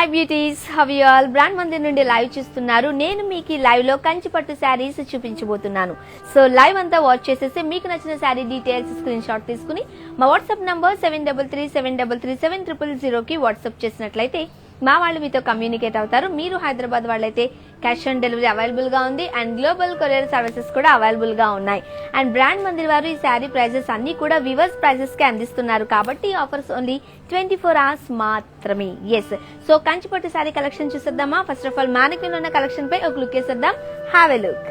Hi beauties, how you all? Brand Mandir నుండి live చూస్తున్నారు. నేను మీకు ఈ లైవ్ లో కంచిపట్టు శారీస్ చూపించబోతున్నాను. సో లైవ్ అంతా వాచ్ చేసేసి మీకు నచ్చిన శారీ డీటెయిల్స్ స్క్రీన్ షాట్ తీసుకుని మా వాట్సాప్ నంబర్ 7337337000 కి వాట్సాప్ చేసినట్లయితే మా వాళ్ళు మీతో కమ్యూనికేట్ అవుతారు. మీరు హైదరాబాద్ వాళ్ళైతే క్యాష్ ఆన్ డెలివరీ అవైలబుల్ గా ఉంది అండ్ గ్లోబల్ కొరియర్ సర్వీసెస్ కూడా అవైలబుల్ గా ఉన్నాయి. అండ్ బ్రాండ్ మందిర్ వారు ఈ శారీ ప్రైజెస్ అన్ని కూడా వివర్స్ ప్రైజెస్ కి అందిస్తున్నారు కాబట్టి ఆఫర్స్ ఓన్లీ 24 hours మాత్రమే. Yes, so Kanchipattu sari collection చూసేద్దామా? ఫస్ట్ ఆఫ్ ఆల్ మానిక్విన్ ఉన్న కలెక్షన్ పై ఒక లుక్ వేసేద్దాం. Have a look.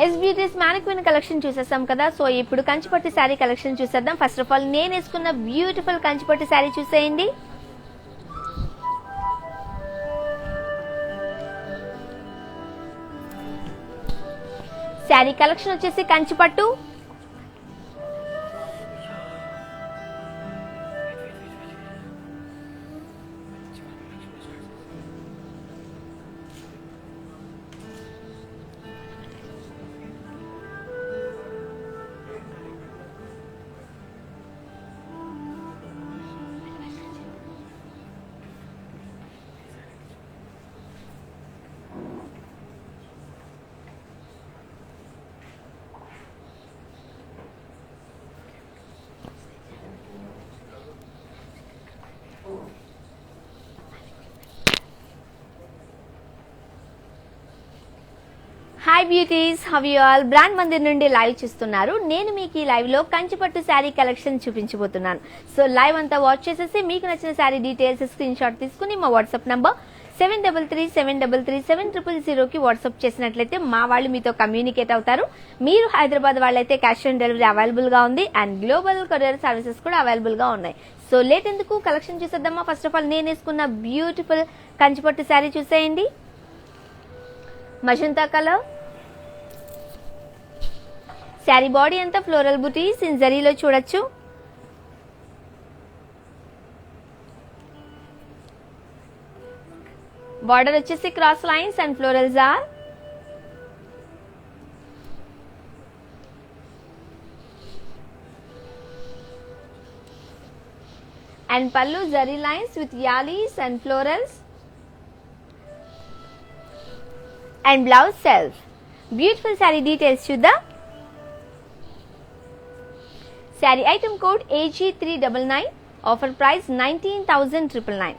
Yes beauties, mannequin collection చూసేసాం కదా. సో ఇప్పుడు కంచిపట్టు శారీ కలెక్షన్ చూసేద్దాం. ఫస్ట్ ఆఫ్ ఆల్ నేను వేసుకున్న బ్యూటిఫుల్ కంచిపట్టు శారీ చూసేయండి. శారీ కలెక్షన్ వచ్చేసి Kanchipattu, hi beauties, how you all? Brand Mandir నుండి లైవ్ చూస్తున్నారు. నేను మీకు ఈ లైవ్ లో కంచిపట్టు శారీ కలెక్షన్ చూపించబోతున్నాను. సో లైవ్ అంతా వాచ్ చేసేసి మీకు నచ్చిన శారీ డీటెయిల్స్ స్క్రీన్ షాట్ తీసుకుని మా వాట్సాప్ నంబర్ 7337337000 కి వాట్సాప్ చేసినట్లయితే మా వాళ్ళు మీతో కమ్యూనికేట్ అవుతారు. మీరు హైదరాబాద్ వాళ్ళైతే క్యాష్ ఆన్ డెలివరీ అవైలబుల్ గా ఉంది అండ్ గ్లోబల్ కొరియర్ సర్వీసెస్ కూడా అవైలబుల్ గా ఉన్నాయి. సో లేట్ ఎందుకు, కలెక్షన్ చూసేద్దామా? ఫస్ట్ ఆఫ్ ఆల్ నేను వేసుకున్న బ్యూటిఫుల్ కంచిపట్టు శారీ చూసేయండి. మజంతా కలర్ శారీ, బాడీ అంతా ఫ్లోరల్ బుటీస్ ఇన్ జరీలో చూడొచ్చు. బార్డర్ వచ్చేసి cross lines and floral jar. And pallu zari lines with yalis and florals and blouse self. Beautiful sari details చూద్దాం. Saree item code AG399, offer price 19,999.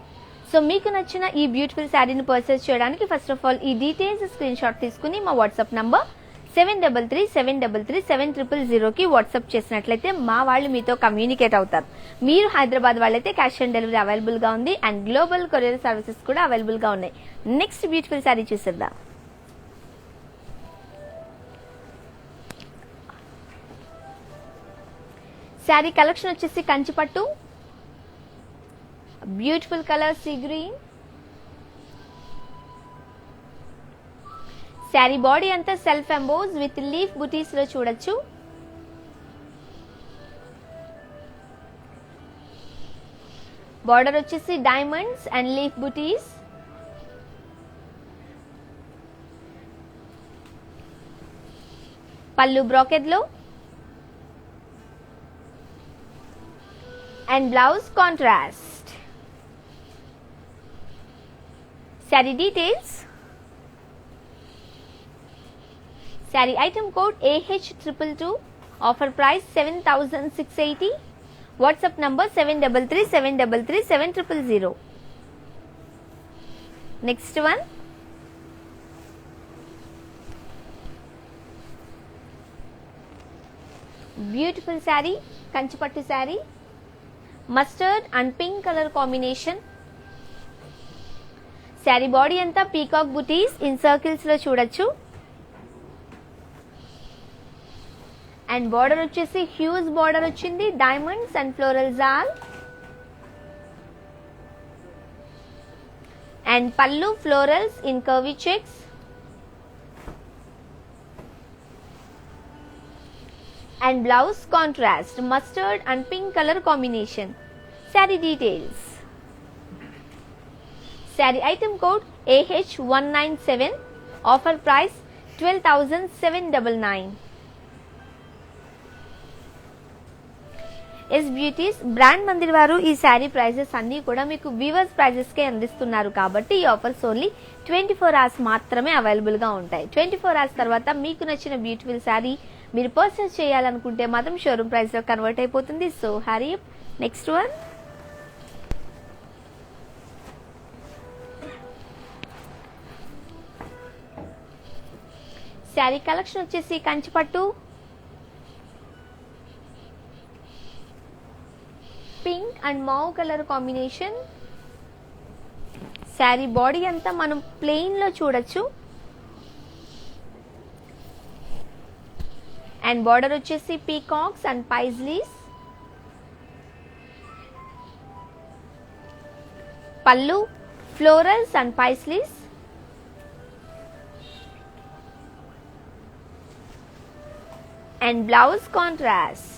So మీకు నచ్చిన ఈ బ్యూటిఫుల్ శారీని పర్చేస్ చేయడానికి ఫస్ట్ ఆఫ్ ఆల్ ఈ డీటెయిల్స్ స్క్రీన్ షాట్ తీసుకుని మా వాట్సాప్ నంబర్ 7337337000 కి వాట్సాప్ చేసినట్లయితే మా వాళ్ళు మీతో కమ్యూనికేట్ అవుతారు. మీరు హైదరాబాద్ వాళ్ళైతే క్యాష్ ఆన్ డెలివరీ అవైలబుల్ గా ఉంది అండ్ గ్లోబల్ కొరియర్ సర్వీసెస్ కూడా అవైలబుల్ గా ఉన్నాయి. నెక్స్ట్ బ్యూటిఫుల్ శారీ చూసేద్దాం. శారీ కలెక్షన్ వచ్చేసి Kanchipattu, beautiful colour sea green. Saree body అంతా self emboss with leaf butis లో చూడొచ్చు. బార్డర్ వచ్చేసి డైమండ్స్ అండ్ లీఫ్ బుటీస్. పల్లు బ్రోకెడ్ లో and blouse contrast. Saree details. Saree item code AH222, offer price 7,680. WhatsApp number 7337337000. Next one. Beautiful sari, Kanchipattu saree, mustard and pink colour combination. Sari body అంతా peacock buttis in circles లో చూడొచ్చు. And border వచ్చేసి huge border వచ్చింది, diamonds and floral jaal. And pallu florals in curvy checks. And blouse contrast mustard and pink color combination. Saree details. Saree item code AH197. Offer price 12,799. Yes beauties, brand Mandir వారు ఈ sari prices అన్నీ కూడా మీకు weavers ప్రైజెస్కే అందిస్తున్నారు కాబట్టి ఈ offers only 24 hours మాత్రమే అవైలబుల్గా ఉంటాయి. 24 hours తర్వాత మీకు నచ్చిన బ్యూటిఫుల్ శారీ మీరు పర్చేస్ చేయాలనుకుంటే మాత్రం షోరూమ్ ప్రైస్లో కన్వర్ట్ అయిపోతుంది. So hurry up. Next one, sari collection వచ్చేసి Kanchipattu, pink and mauve colour combination. Sari body అంతా మనం ప్లెయిన్ లో చూడొచ్చు. అండ్ బార్డర్ వచ్చేసి peacocks and paisleys. Pallu florals and paisleys. And blouse contrast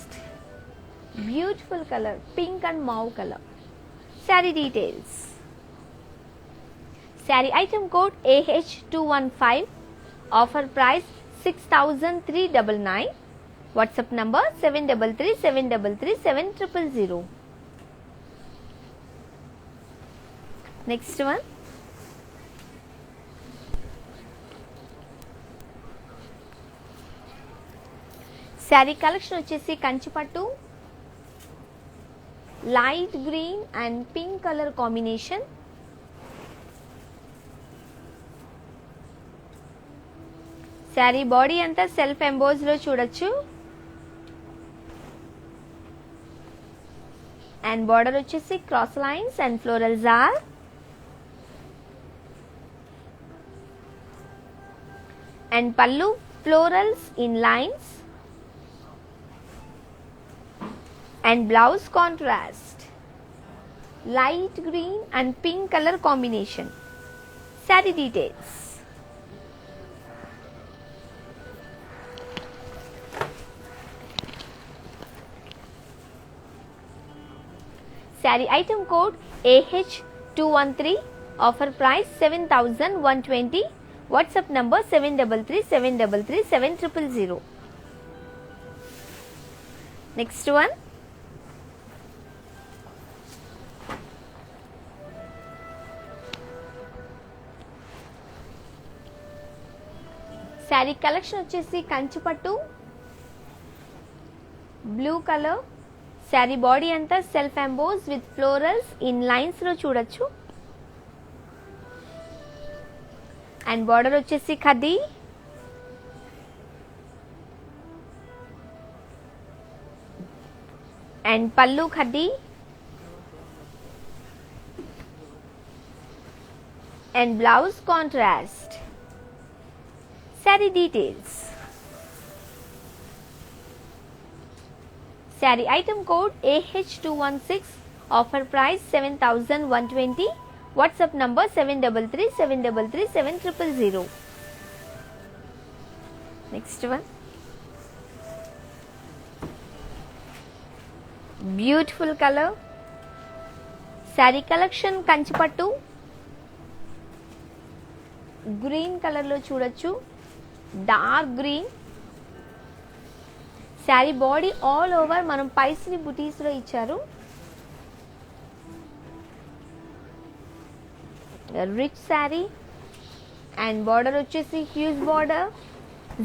beautiful color, pink and mauve color. Saree details. Saree item code AH215. Offer price 6,399. WhatsApp number 733-733-7000. Next one, saree collection వచ్చేసి Kanchipattu, light green and pink colour combination. Sari body అంతా self emboss లో చూడొచ్చు. And border వచ్చేసి cross lines and floral jar. And pallu florals in lines. And blouse contrast light green and pink color combination. Saree details. Saree item code AH213. Offer price 7,120. WhatsApp number 733-733-7000. Next one, saree collection వచ్చేసి Kanchipattu, blue colour. Saree body అంతా self emboss with florals in lines లో చూడొచ్చు. And border వచ్చేసి ఖద్దీ. And pallu ఖద్దీ. And blouse contrast. Saree details. Saree item code AH216. Offer price 7,120. WhatsApp number 733-733-7000. Next one, beautiful color. Saree collection Kanchipattu, green colour లో చూడొచ్చు. Dark green. Saree body all over మనం paisley butis లో ఇచ్చారు. రిచ్ శారీ అండ్ బార్డర్ వచ్చేసి huge border,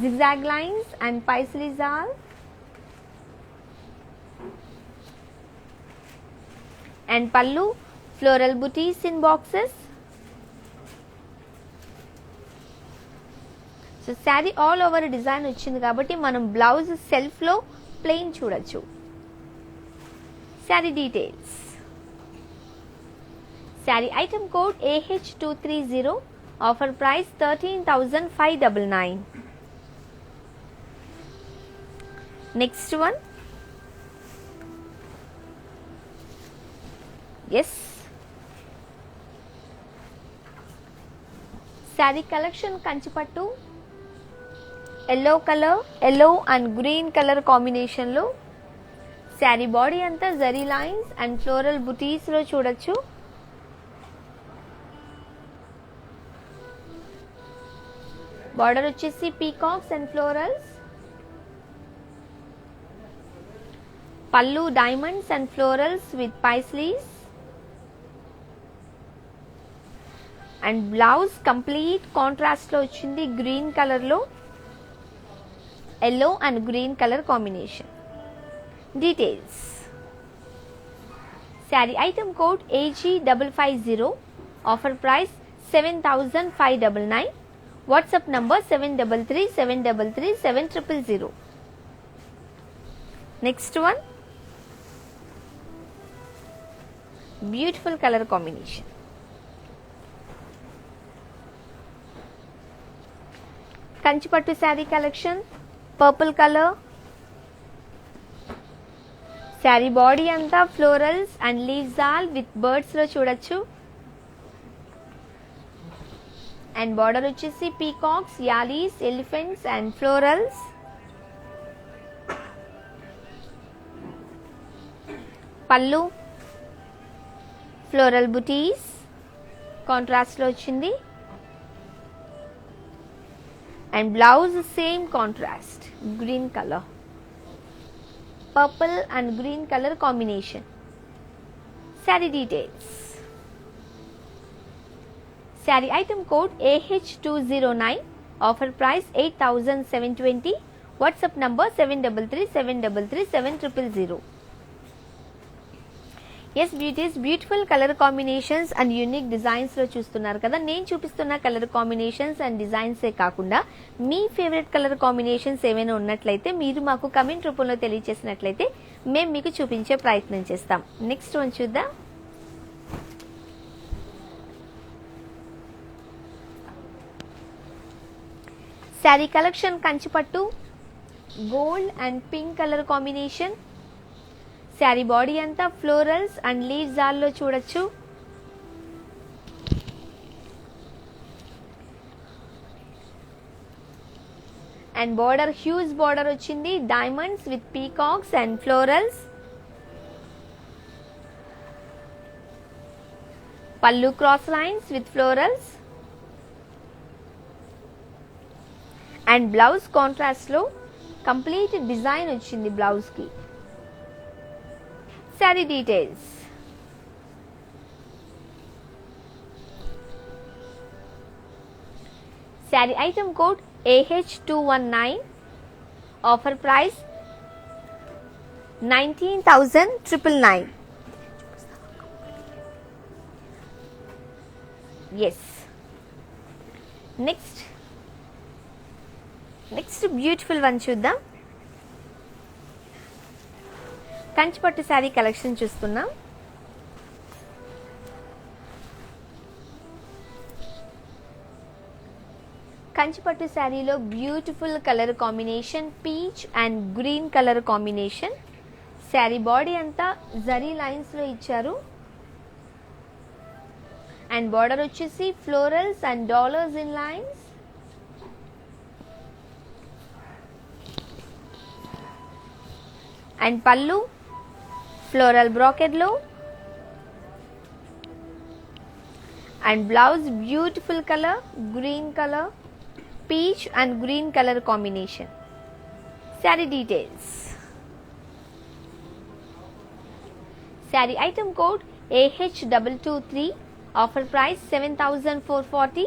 zigzag lines and paisley jaal. And pallu floral buttis in boxes. So sari all over design వచ్చింది కాబట్టి మనం blouse self లో ప్లెయిన్ చూడొచ్చు. Saree details. Sari item code AH230, offer price 13,599. Next one. Yes, saree collection Kanchipattu yellow colour, yellow and green colour కాంబినేషన్లో. Saree body అంతా zari lines and floral బుటీస్లో చూడొచ్చు. Border వచ్చేసి peacocks and florals. Pallu diamonds and florals with paisleys. And blouse complete contrast లో వచ్చింది, green colour లో, yellow and green colour combination. Details. Sari item code AG550, offer price 7,599. WhatsApp number 7337337000. Next one. Beautiful colour combination. Kanchipattu sari collection purple colour. Saree body అంతా florals and leaves all with birds లో చూడొచ్చు. And border వచ్చేసి peacocks, యాలీస్, elephants and florals. Pallu floral బుటీస్ contrast లో వచ్చింది. And blouse same contrast, green colour, purple and green colour combination. Sari details. Sari item code AH209, offer price 8,720. WhatsApp number 7337337000. Yes beauties, beautiful colour combinations and unique designs లో చూస్తున్నారు కదా. నేను చూపిస్తున్న colour combinations and డిజైన్సే కాకుండా మీ favourite colour combinations ఏమైనా ఉన్నట్లయితే మీరు మాకు కమెంట్ రూపంలో తెలియజేసినట్లయితే మేము మీకు చూపించే ప్రయత్నం చేస్తాం. నెక్స్ట్ వన్ చూద్దాం. Saree collection Kanchipattu gold and pink colour combination. Sari body అంతా ఫ్లోరల్స్ అండ్ లీవ్స్ ఆల్లో చూడొచ్చు. అండ్ బార్డర్ హ్యూజ్ బార్డర్ వచ్చింది, diamonds with peacocks and florals. Pallu cross lines with florals. And blouse contrast లో కంప్లీట్ డిజైన్ వచ్చింది బ్లౌజ్ కి. Saree details. Sari item code AH219, offer price 19,999. Yes. Next beautiful one చూద్దాం. Kanchipattu sari collection చూస్తున్నాం. కంచిపట్టు శారీలో beautiful colour combination, peach and green colour combination. Sari body అంతా zari lines లో ఇచ్చారు. And border వచ్చేసి florals and dollars in lines. And pallu floral bracket లో. And blouse beautiful colour, green colour, peach and green colour combination. Sari details. Sari item code AH223, offer price 7,440.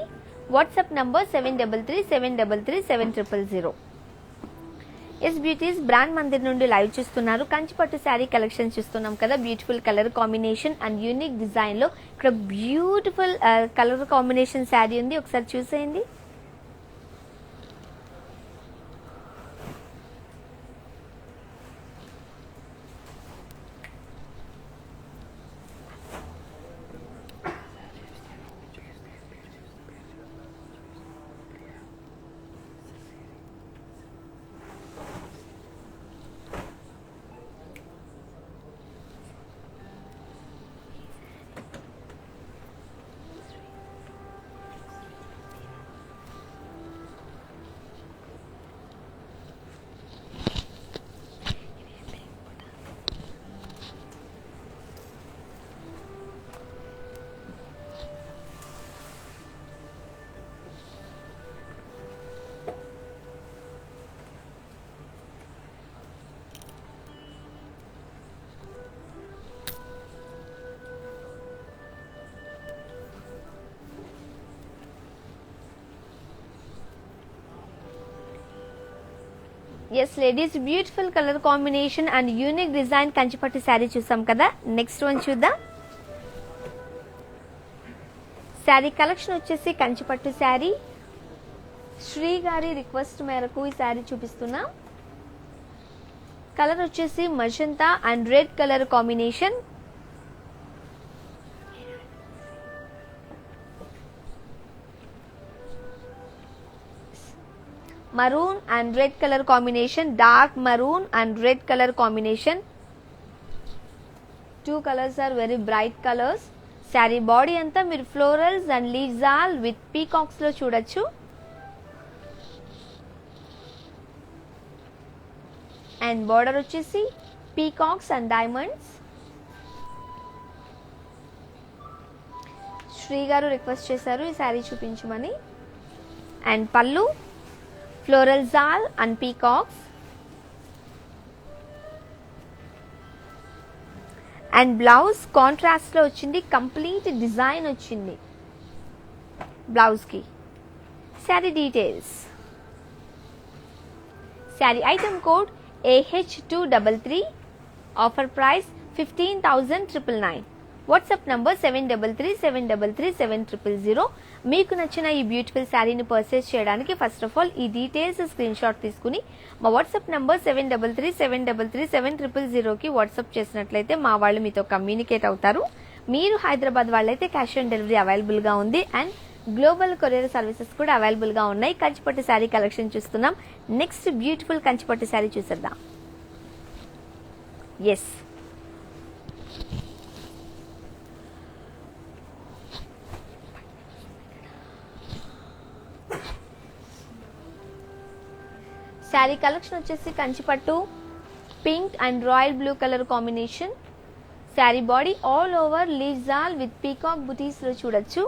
WhatsApp number 7337337000. Yes beauties, brand Mandir నుండి live చూస్తున్నారు. Kanchipattu sari collection చూస్తున్నాం కదా. Beautiful colour combination and unique design లో ఇక్కడ beautiful colour combination saree ఉంది, ఒకసారి చూసేయండి. Yes ladies, beautiful colour combination and unique design Kanchipattu saree చూసాం కదా. నెక్స్ట్ వన్ చూద్దాం. శారీ కలెక్షన్ వచ్చేసి కంచిపట్టు శారీ. శ్రీ గారి రిక్వెస్ట్ మేరకు ఈ శారీ చూపిస్తున్నాం. కలర్ వచ్చేసి magenta and red colour combination. Maroon and red color combination, dark maroon and red color combination. Two colors are very bright colors. Saree body anta meer florals and leaves all with peacocks lo chudochu. And border vachesi peacocks and diamonds. Shri garu request chesaru ee saree chupinchumani. And pallu floral zal and peacocks. And blouse contrast lo ochindi, complete design ochindi blouse ki. Saree details. Saree item code AH233. Offer price 15,999. WhatsApp number 7337337000. మీకు నచ్చిన ఈ beautiful శారీని purchase చేయడానికి first of all ఈ details screenshot తీసుకుని మా WhatsApp number 7337337000కి WhatsApp చేసినట్లయితే మా వాళ్ళు మీతో కమ్యూనికేట్ అవుతారు. మీరు హైదరాబాద్ వాళ్ళైతే క్యాష్ ఆన్ డెలివరీ అవైలబుల్గా ఉంది అండ్ గ్లోబల్ కొరియర్ సర్వీసెస్ కూడా అవైలబుల్గా ఉన్నాయి. కంచిపట్టు శారీ కలెక్షన్ చూస్తున్నాం. నెక్స్ట్ బ్యూటిఫుల్ కంచిపట్టు శారీ చూసేద్దాం. ఎస్, శారీ కలెక్షన్ వచ్చేసి Kanchipattu pink and royal blue colour combination. Sari body all over leaves all with peacock butis లో చూడొచ్చు.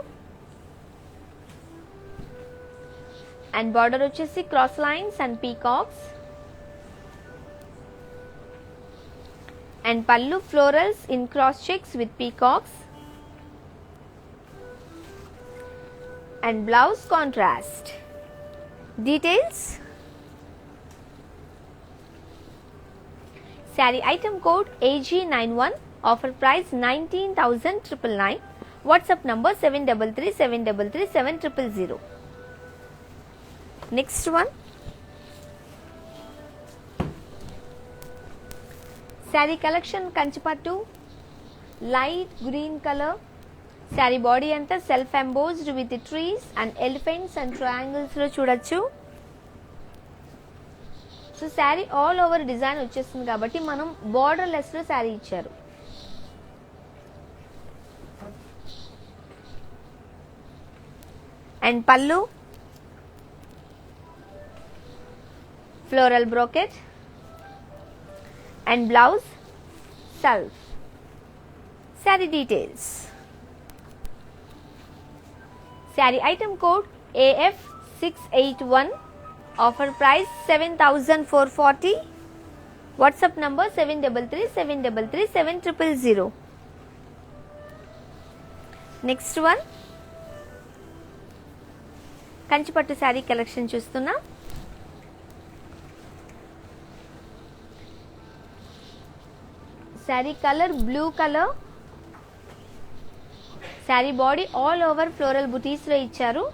అండ్ బార్డర్ వచ్చేసి cross lines and peacocks. And pallu florals in cross checks with peacocks. And blouse contrast. Details. Saree item code AG91. Offer price 19,999. WhatsApp number 7337337000. Next one. Saree collection Kanchipattu light green color. Saree body anta self embossed with trees and elephants and triangles lo చూడొచ్చు. So sari all over design వచ్చేస్తుంది కాబట్టి మనం border less లో శారీ ఇచ్చారు. And pallu floral bracket and blouse self. Saree details. Sari item code AF681. Offer price 7,440. WhatsApp number 7337337000. Next one. Kanchipattu sari collection చూస్తున్నా. Saree colour blue colour. Saree body all over floral butis లో ఇచ్చారు.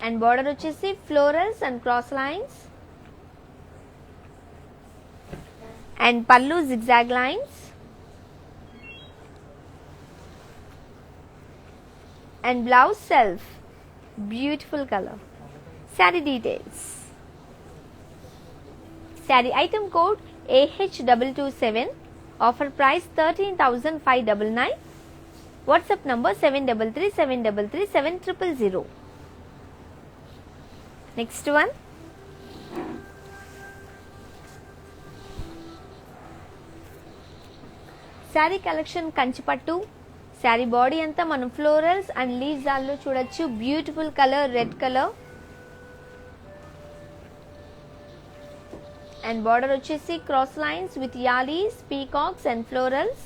And border వచ్చేసి florals and cross lines. And pallu zigzag lines. And blouse self. Beautiful colour. Saree details. Sari item code AH227. Offer price 13,599. WhatsApp number 7337337000. Next one. Saree collection Kanchipattu. Saree body అంతా మనం florals and leaves దానిలో చూడొచ్చు. Beautiful colour red colour. And border వచ్చేసి cross lines with yalis, peacocks and florals.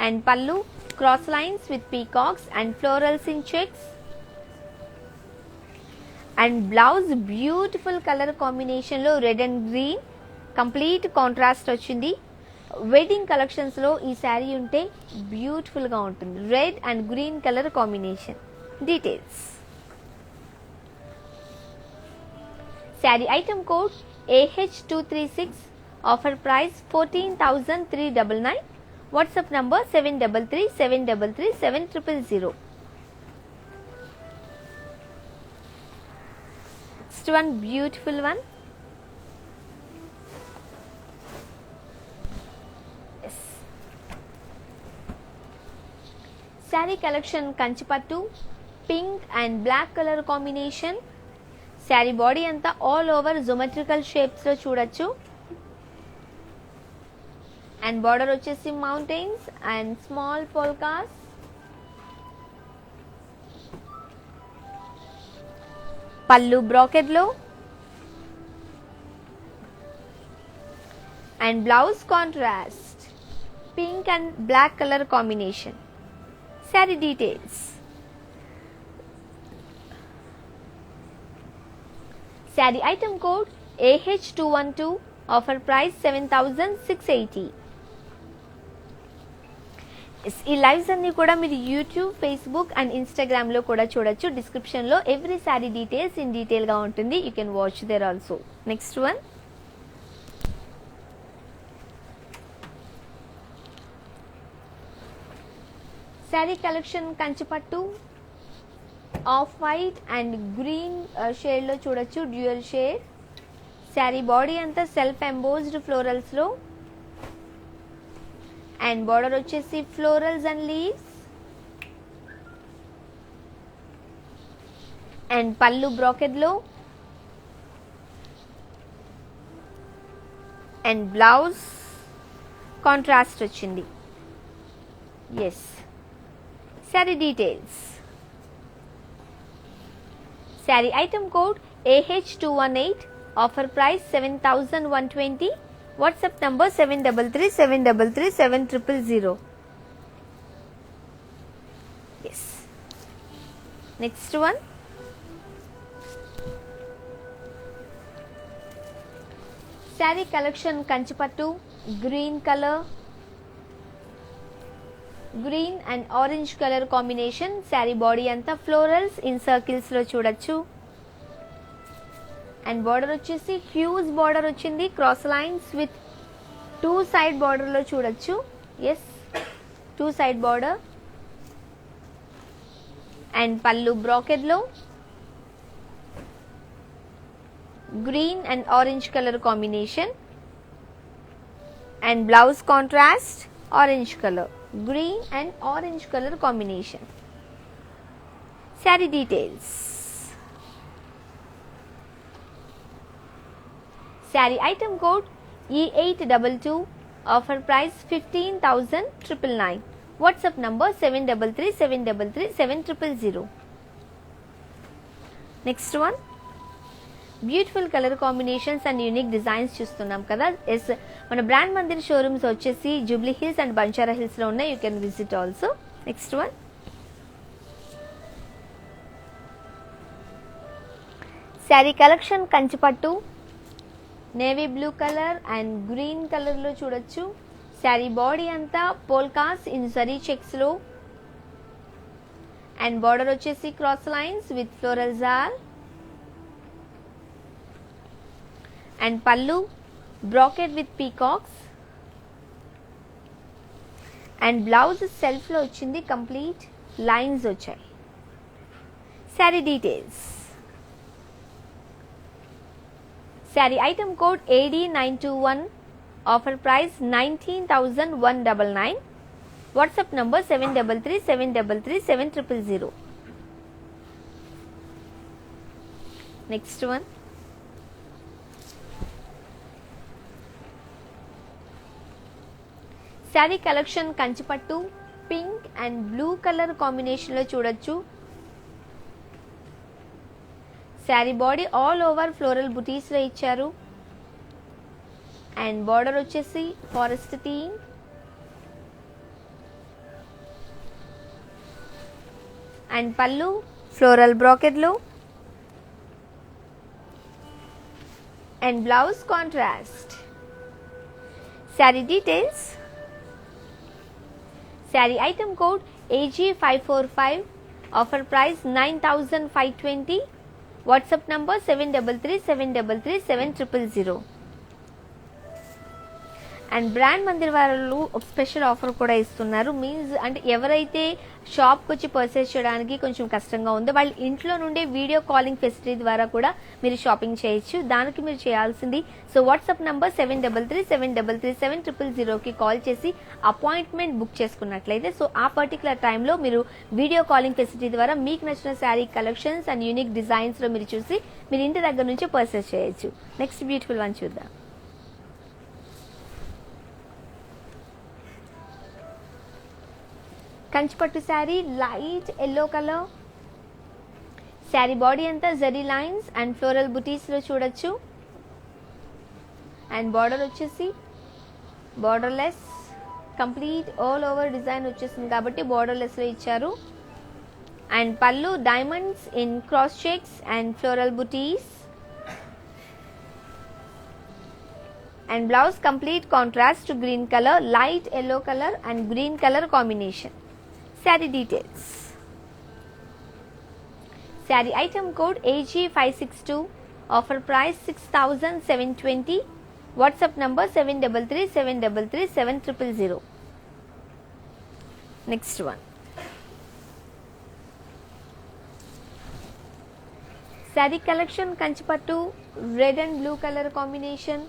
And pallu cross lines with peacocks and florals in checks. And blouse beautiful color combination లో red and green complete contrast వచ్చింది. Wedding collections లో ఈ శారీ ఉంటే beautiful గా ఉంటుంది. Red and green colour combination. Details. Sari item code AH236. Offer price 14,399. WhatsApp number 7337337000. Next one, beautiful one. Yes. Saree collection kanchipattu, pink and black color combination. Saree body anta all over geometrical shapes lo చూడొచ్చు. And border వచ్చేసి mountains and small polkas. Pallu bracket లో and blouse contrast pink and black colour combination. Sari details. Sari item code AH212. Offer price 7,680. ఈ lives అన్ని కూడా మీరు YouTube, Facebook and Instagram లో కూడా చూడొచ్చు. డిస్క్రిప్షన్ లో every saree details in detail గా ఉంటుంది. You can watch there also. Next one. Sari collection Kanchipattu off white and green shade లో చూడొచ్చు. Dual shade. శారీ బాడీ అంతా సెల్ఫ్ ఎంబోజ్డ్ ఫ్లోరల్స్ లో అండ్ బార్డర్ వచ్చేసి florals and leaves and pallu bracket లో and blouse contrast వచ్చింది. Yes. Saree details. Sari item code AH218. Offer price 7,120. WhatsApp number 7337337000. Yes. Next one. Sari collection Kanchipattu green colour, green and orange colour combination. Sari body అంతా florals in circles లో చూడొచ్చు and border వచ్చేసి huge border వచ్చింది. Cross lines with 2 side border లో చూడొచ్చు. Yes, 2 side border and pallu bracket లో green and orange colour combination and blouse contrast orange colour, green and orange colour combination. Sari details. Sari item code E822. Offer price 15,999. WhatsApp number 7337337000. Next one. Beautiful colour combinations and unique designs చూస్తున్నాం కదా. Yes, మన brand Mandir showrooms వచ్చేసి Jubilee Hills and Banjara Hills లో ఉన్నాయి. You can visit also. Next one. Sari collection Kanchipattu navy blue colour and green colour లో చూడొచ్చు. Saree body అంతా polkas in zari checks లో అండ్ బార్డర్ వచ్చేసి cross lines with floral jaal and pallu bracket with peacocks and blouse self లో వచ్చింది. Complete lines వచ్చాయి. Saree details. Sari item code AD921. Offer price 19,199. WhatsApp number 7337337000. Next one. Sari collection Kanchipattu pink and blue colour combination లో చూడొచ్చు. Saree body all over floral butis లో ఇచ్చారు and border వచ్చేసి forest theme and పళ్ళు floral బ్రాకెట్లో and blouse contrast. Sari details. Sari item code AG545, offer price 9520, WhatsApp number 7337337000. And brand Mandir వాళ్ళు ఒక special offer కూడా ఇస్తున్నారు. మీన్స్ అంటే ఎవరైతే షాప్కి వచ్చి పర్చేస్ చేయడానికి కొంచెం కష్టంగా ఉందో వాళ్ళు ఇంట్లో నుండే వీడియో కాలింగ్ ఫెసిలిటీ ద్వారా కూడా మీరు షాపింగ్ చేయొచ్చు. దానికి మీరు చేయాల్సింది వాట్సాప్ నంబర్ 7337337000కి కాల్ చేసి అపాయింట్మెంట్ బుక్ చేసుకున్నట్లయితే ఆ పర్టికులర్ టైంలో మీరు వీడియో కాలింగ్ ఫెసిలిటీ ద్వారా మీకు నచ్చిన శారీ కలెక్షన్స్ అండ్ యూనిక్ డిజైన్స్లో మీరు చూసి మీరు ఇంటి దగ్గర నుంచి పర్చేస్ చేయొచ్చు. నెక్స్ట్ బ్యూటిఫుల్ వన్ చూద్దాం. Kanchipattu saree light yellow colour. Saree body అంతా జరీ లైన్స్ అండ్ ఫ్లోరల్ బుటీస్లో చూడొచ్చు. అండ్ బార్డర్ వచ్చేసి borderless complete all over design వచ్చేసింది కాబట్టి బార్డర్లెస్లో ఇచ్చారు. And pallu diamonds in cross checks and floral butis. And blouse complete contrast to green colour, light yellow colour and green colour combination. Saree details. Saree item code AG562, offer price 6720, WhatsApp number 7337337000. Next one. Saree collection Kanchipattu red and blue color combination.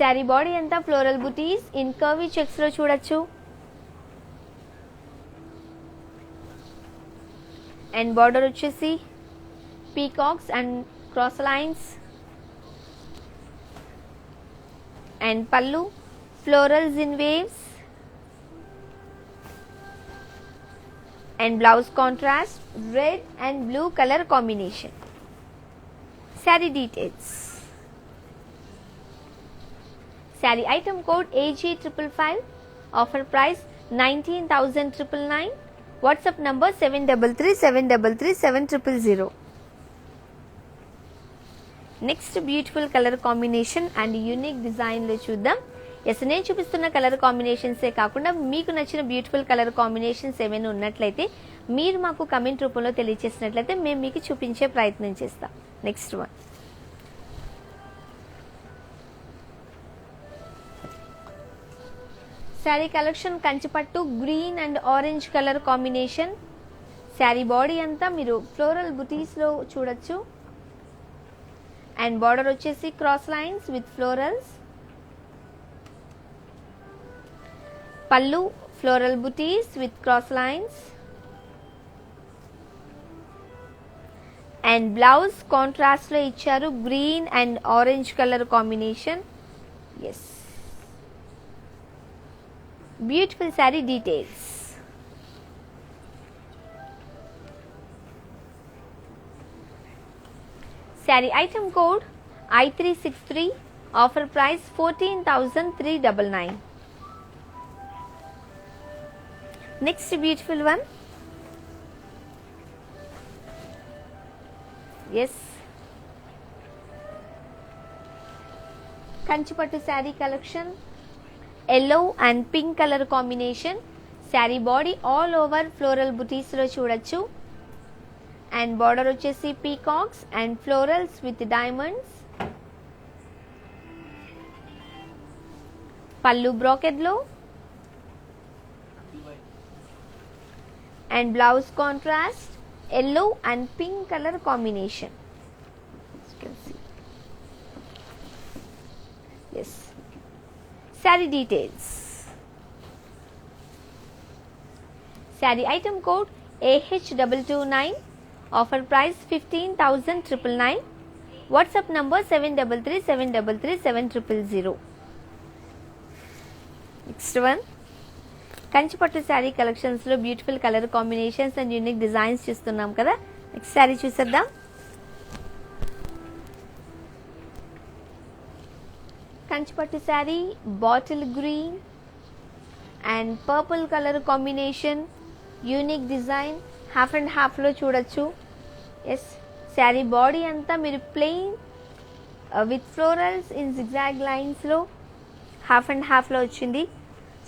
Sari body అంతా floral buttis in curvy checks లో చూడొచ్చు. And border వచ్చేసి peacocks and cross lines. And pallu florals in waves. And blouse contrast red and blue colour combination. Sari details. Saree item code AG555, offer price 19,999, WhatsApp number 7337337000. Next beautiful colour combination and unique డిజైన్లో చూద్దాం. నేను చూపిస్తున్న colour కాంబినేషన్సే కాకుండా మీకు నచ్చిన beautiful colour combinations ఏమైనా ఉన్నట్లయితే మీరు మాకు కమెంట్ రూపంలో తెలియజేసినట్లయితే మేము మీకు చూపించే ప్రయత్నం చేస్తాం. Next one. Sari collection Kanchipattu green and orange colour combination. Sari body అంతా మీరు ఫ్లోరల్ బుటీస్లో చూడొచ్చు. అండ్ బార్డర్ వచ్చేసి cross lines with florals. Pallu floral బుటీస్ with cross lines. And blouse contrast లో ఇచ్చారు green and orange colour combination. Yes, beautiful sari details. Sari item code I363, offer price 14,399. Next beautiful one. Yes, Kanchipattu sari collection yellow and pink color combination. Sari body all over floral butis లో చూడొచ్చు. And border వచ్చేసి peacocks and florals with diamonds. పళ్ళు brocade లో and blouse contrast yellow and pink color combination. You can see. Yes. Saree details. Saree item code AH229, offer price 15,999. WhatsApp number 7337337000. Next one. Kanchipattu saree collections లో beautiful colour combinations and unique designs చూస్తున్నాం కదా. Next saree చూసేద్దాం. Kanchipattu saree bottle green and purple colour combination, unique design, half and హాఫ్లో చూడొచ్చు. Yes, saree body అంతా మీరు plain with florals in zigzag లైన్స్లో half and హాఫ్లో వచ్చింది.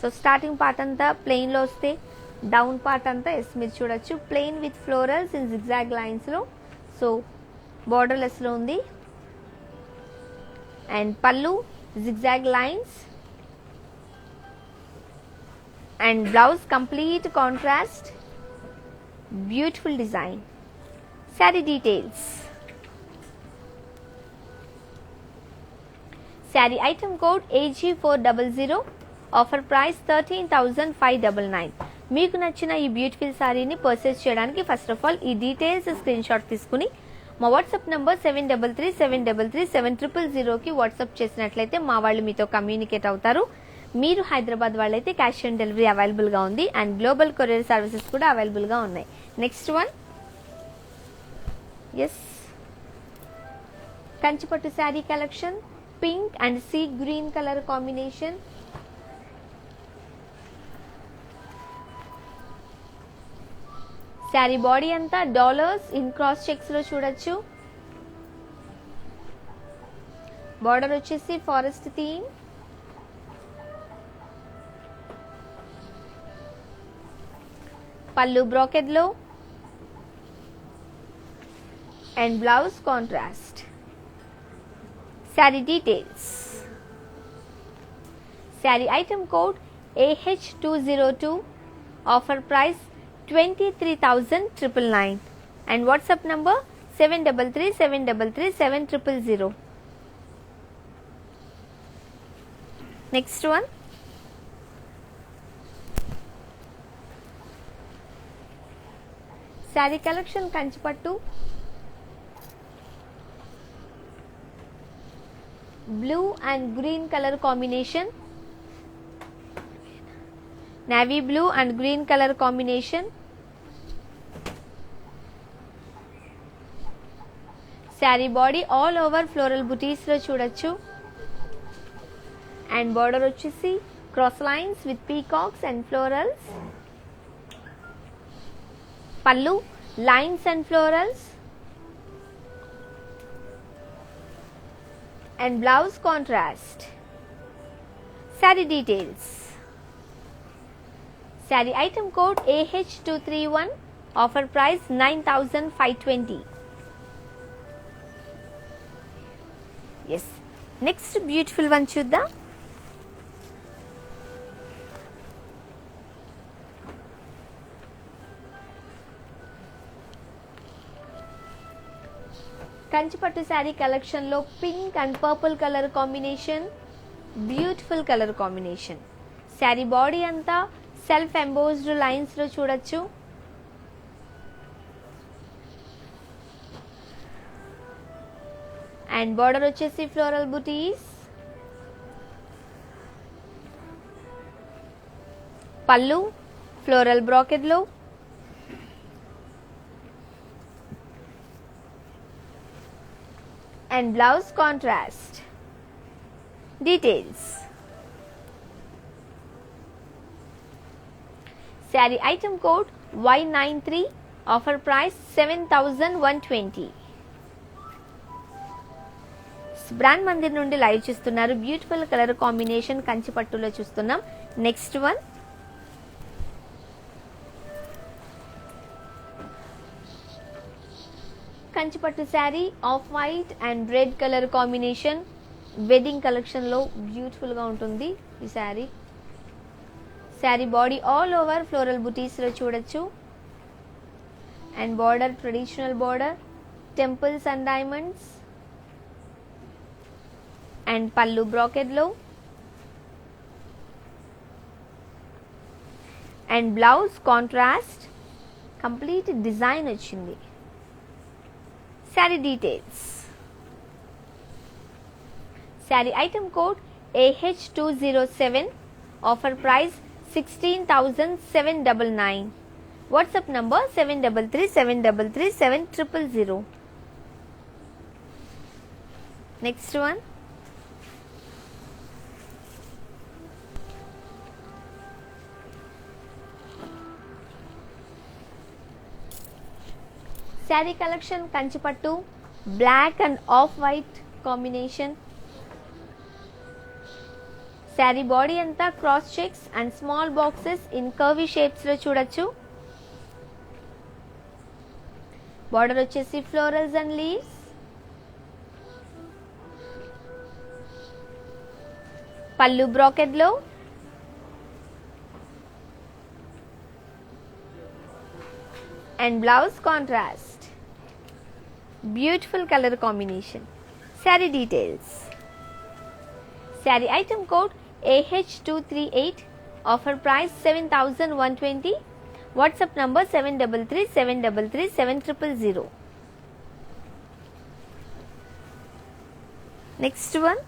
సో స్టార్టింగ్ పార్ట్ అంతా ప్లెయిన్లో వస్తే డౌన్ పార్ట్ అంతా ఎస్ మీరు చూడొచ్చు plain with florals in zigzag లైన్స్లో. సో బార్డర్లెస్లో ఉంది. And pallu zigzag lines and blouse complete contrast, beautiful design. Saree details. Sari item code AG400, offer price 13,599. మీకు నచ్చిన ఈ బ్యూటిఫుల్ శారీని పర్చేస్ చేయడానికి ఫస్ట్ ఆఫ్ ఆల్ ఈ డీటెయిల్స్ స్క్రీన్ షాట్ తీసుకుని మా వాట్సాప్ నంబర్ 7337337000కి వాట్సాప్ చేసినట్లయితే మా వాళ్ళు మీతో కమ్యూనికేట్ అవుతారు. మీరు హైదరాబాద్ వాళ్ళైతే క్యాష్ ఆన్ డెలివరీ అవైలబుల్గా ఉంది అండ్ గ్లోబల్ కొరియర్ సర్వీసెస్ కూడా అవైలబుల్గా ఉన్నాయి. Next one, yes, Kanchipattu sari collection, pink and sea green colour combination. Sari body అంతా డాలర్స్ ఇన్ క్రాస్ చెక్స్ లో చూడొచ్చు. బార్డర్ వచ్చేసి ఫారెస్ట్ థీమ్. పళ్ళు బ్రోకెడ్ లో and blouse contrast. Sari details. Sari item code AH202, offer price 23,999 and WhatsApp number 7337337000. Next one, saree collection kanchipattu, blue and green color combination, navy blue and green color combination. Sari body all over floral butis లో చూడొచ్చు and border వచ్చేసి cross lines with peacocks and florals. Pallu lines and florals and blouse contrast. Sari details. Sari item code AH231, offer price 9,520. Yes, next beautiful one చూద్దాం. Kanchipattu sari collection లో pink and purple colour combination, beautiful colour combination. Sari body అంతా self embossed lines లో చూడొచ్చు. And border వచ్చేసి floral butis. Pallu floral bracket లో and blouse contrast. Details. Sari item code Y93, offer price 7,120. Brand Mandir నుండి live చూస్తున్నారు. Beautiful colour combination కంచిపట్టులో చూస్తున్నాం. Next one, Kanchipattu saree off white and red colour combination, wedding collection లో beautiful గా ఉంటుంది ఈ saree. Saree body all over floral butis లో చూడొచ్చు and border traditional border, temples and diamonds and pallu brocade లో and blouse contrast. Complete design వచ్చింది. Saree details. Sari item code AH207, offer price 16,799. WhatsApp number 7337337000. Next one, sari collection Kanchipattu black and off white combination. Sari body అంతా cross checks and small boxes in curvy shapes లో చూడొచ్చు. Border వచ్చేసి florals and leaves. Pallu brocade లో. And blouse contrast. Beautiful colour combination. Sari details. Sari item code AH238. Offer price 7120. WhatsApp number 7337337000. Next one.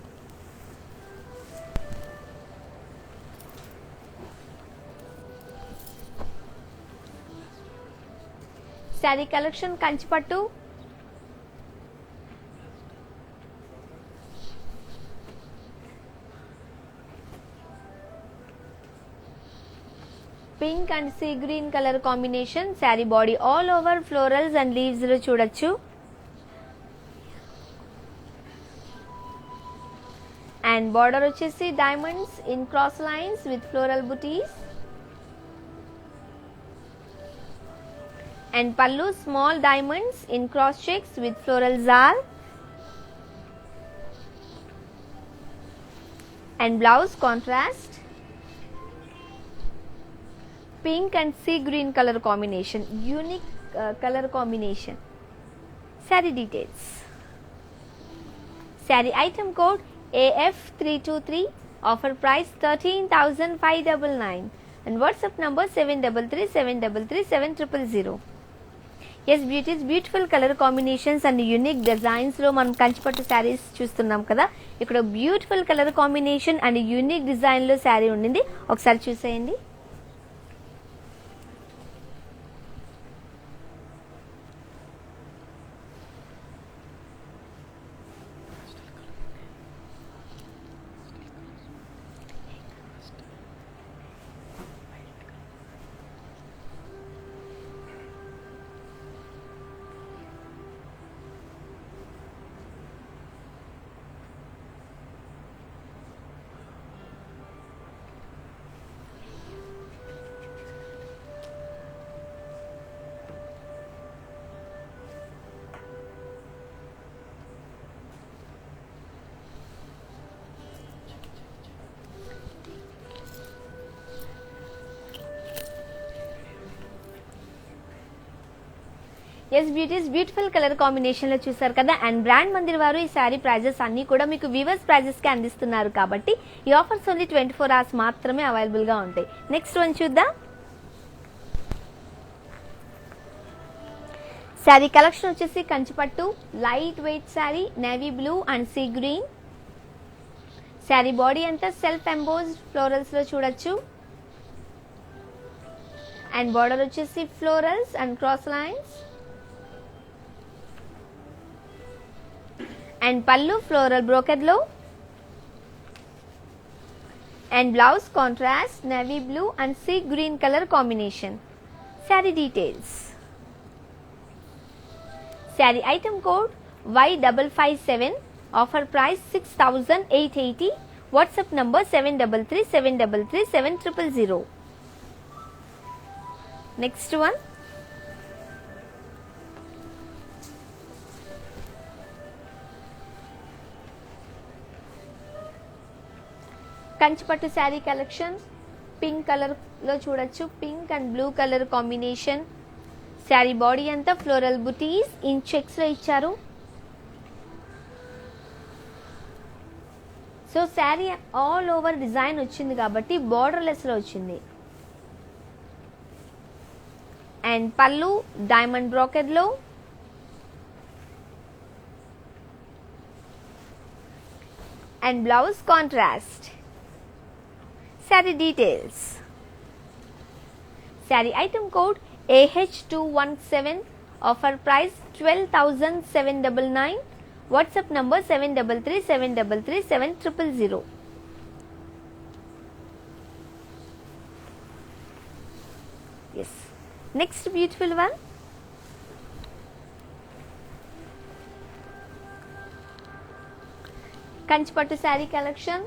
Sari collection Kanchipattu. Pink and sea green colour combination. Sari body all over florals and leaves లో చూడొచ్చు. And border వచ్చేసి diamonds in cross lines with floral butis. And pallu small diamonds in cross checks with floral jaal. And blouse contrast. Pink and sea green color combination, unique color combination. Saree details. Saree item code AF323. Offer price 13,599 and WhatsApp number 7337337000. Yes, beauties, beautiful color combinations and unique designs లో మనం కంచిపట్టు శారీస్ చూస్తున్నాం కదా. ఇక్కడ beautiful colour combination and unique design లో శారీ ఉండింది. ఒకసారి చూసేయండి. Yes beauties, beautiful colour combination లో చూసారు కదా. అండ్ బ్రాండ్ మందిర్ వారు ఈ శారీ ప్రైజెస్ అన్ని కూడా మీకు వీవర్స్ ప్రైజెస్ కి అందిస్తున్నారు కాబట్టి ఈ ఆఫర్స్ ఓన్లీ 24 hours మాత్రమే అవైలబుల్ గా ఉంటాయి. నెక్స్ట్ వన్ చూద్దాం. శారీ కలెక్షన్ వచ్చేసి Kanchipattu light weight saree, navy blue and sea green. Saree body అంతా సెల్ఫ్ ఎంబోస్డ్ ఫ్లోరల్స్ లో చూడొచ్చు. అండ్ బార్డర్ వచ్చేసి florals and cross lines. And pallu floral brocade లో. And blouse contrast navy blue and sea green colour combination. Sari details. Sari item code Y557. Offer price 6,880. WhatsApp number 7337337000. Next one. Kanchipattu sari collection pink colour లో చూడొచ్చు. Pink and blue colour combination. Sari body అంతా floral buttis in checks లో ఇచ్చారు. So sari all over design వచ్చింది కాబట్టి borderless లో వచ్చింది. And pallu diamond brocade లో. And blouse contrast. Sari details. Sari item code AH217. Offer price 12,799. WhatsApp number 7337337000. Yes. Next beautiful one. Kanchipattu sari collection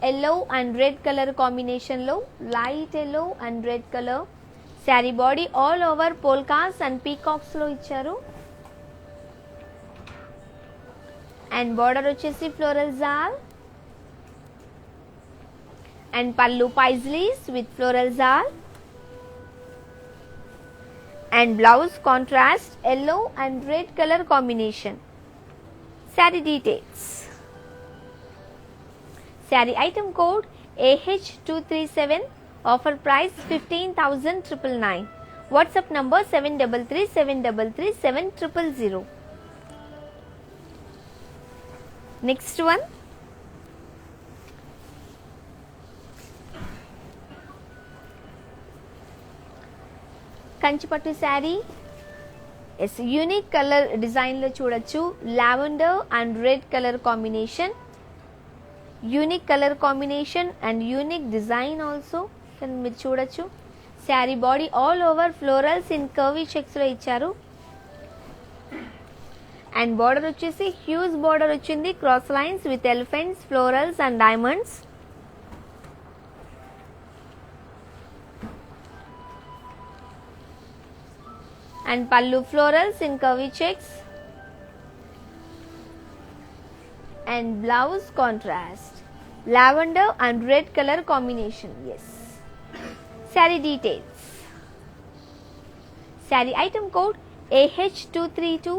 yellow and red colour combination లో, light yellow and red colour. Saree body all over polkas and peacocks లో ఇచ్చారు. And border వచ్చేసి floral jaal and పల్లు పైజ్లీస్ with floral జాల్ and blouse contrast yellow and red color combination. Saree details. Saree item code AH237, offer price 15,999. WhatsApp number 7337337000. Next one. Kanchipattu saree yes unique colour డిజైన్లో చూడొచ్చు. Lavender and red colour combination, unique colour combination and unique design also మీరు చూడొచ్చు. Saree body all over florals in curvy చెక్స్లో ఇచ్చారు. And border వచ్చేసి huge border వచ్చింది, cross lines with elephants, florals and diamonds. And pallu florals in curvy checks and blouse contrast lavender and red color combination. Yes. Saree details. Saree item code AH232,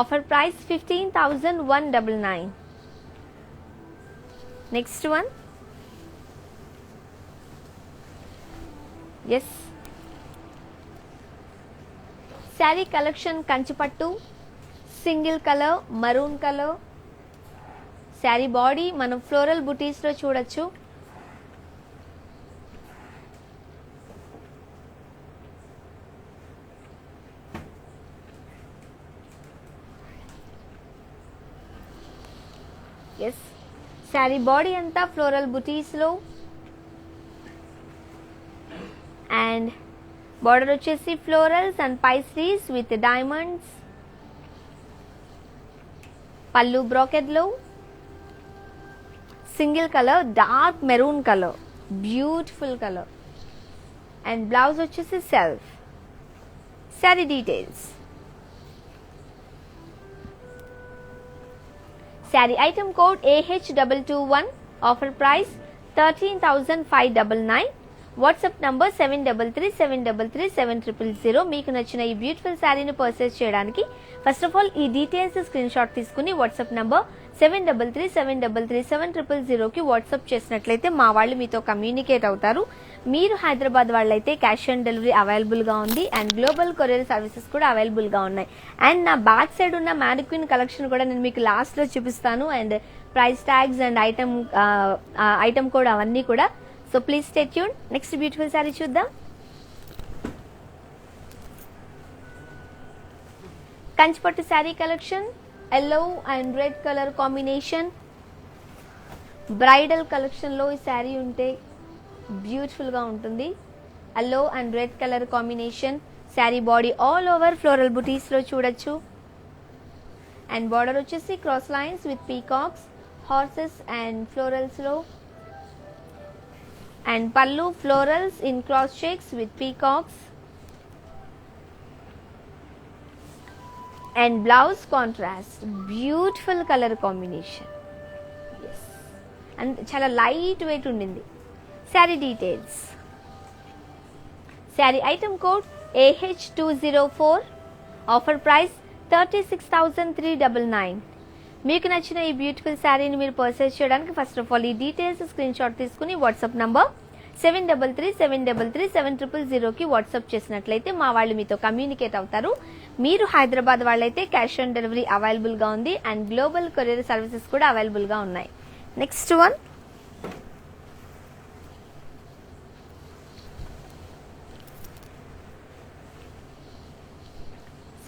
offer price 15,199. Next one. Yes. Saree collection Kanchipattu single colour maroon colour. Saree body మనం floral బుటీస్లో చూడొచ్చు. Yes saree body అంతా floral బుటీస్లో and border వచ్చేసి florals and paisleys with diamonds. Pallu బ్రోకెడ్లో single colour dark maroon colour, beautiful colour. And blouse వచ్చేసి self. Saree details. Sari item code AH221, offer price 13,599. WhatsApp number 7337337000. మీకు నచ్చిన ఈ బ్యూటిఫుల్ శారీని పర్చేస్ చేయడానికి ఫస్ట్ ఆఫ్ ఆల్ ఈ డీటెయిల్స్ స్క్రీన్ షాట్ తీసుకుని WhatsApp number 7337337000కి WhatsApp చేసినట్లయితే మా వాళ్ళు మీతో కమ్యూనికేట్ అవుతారు. మీరు హైదరాబాద్ వాళ్ళైతే క్యాష్ ఆన్ డెలివరీ అవైలబుల్గా ఉంది అండ్ గ్లోబల్ కొరియర్ సర్వీసెస్ కూడా అవైలబుల్గా ఉన్నాయి. అండ్ నా బ్యాక్ సైడ్ ఉన్న మ్యానిక్విన్ కలెక్షన్ కూడా నేను మీకు లాస్ట్లో చూపిస్తాను. And price tags and item code అవన్నీ కూడా. So please stay tuned. Next beautiful saree చూద్దాం. Kanchipattu sari collection yellow and red colour combination. Bridal కలెక్షన్లో ఈ శారీ ఉంటే బ్యూటిఫుల్గా ఉంటుంది. Yellow and red colour combination. Sari body all over floral బుటీస్లో చూడొచ్చు. అండ్ బార్డర్ వచ్చేసి cross lines with peacocks, horses and ఫ్లోరల్స్లో. And pallu florals in cross checks with peacocks and blouse contrast, beautiful color combination. Yes, and chala light weight undindi. Saree details. Saree item code AH204, offer price 36,399. మీకు నచ్చిన ఈ beautiful శారీని మీరు purchase చేయడానికి first of all ఈ details screenshot తీసుకుని WhatsApp number 7337337000కి WhatsApp చేసినట్లయితే మా వాళ్ళు మీతో కమ్యూనికేట్ అవుతారు. మీరు హైదరాబాద్ వాళ్ళైతే క్యాష్ ఆన్ డెలివరీ అవైలబుల్గా ఉంది అండ్ గ్లోబల్ కొరియర్ సర్వీసెస్ కూడా అవైలబుల్గా ఉన్నాయి. Next one.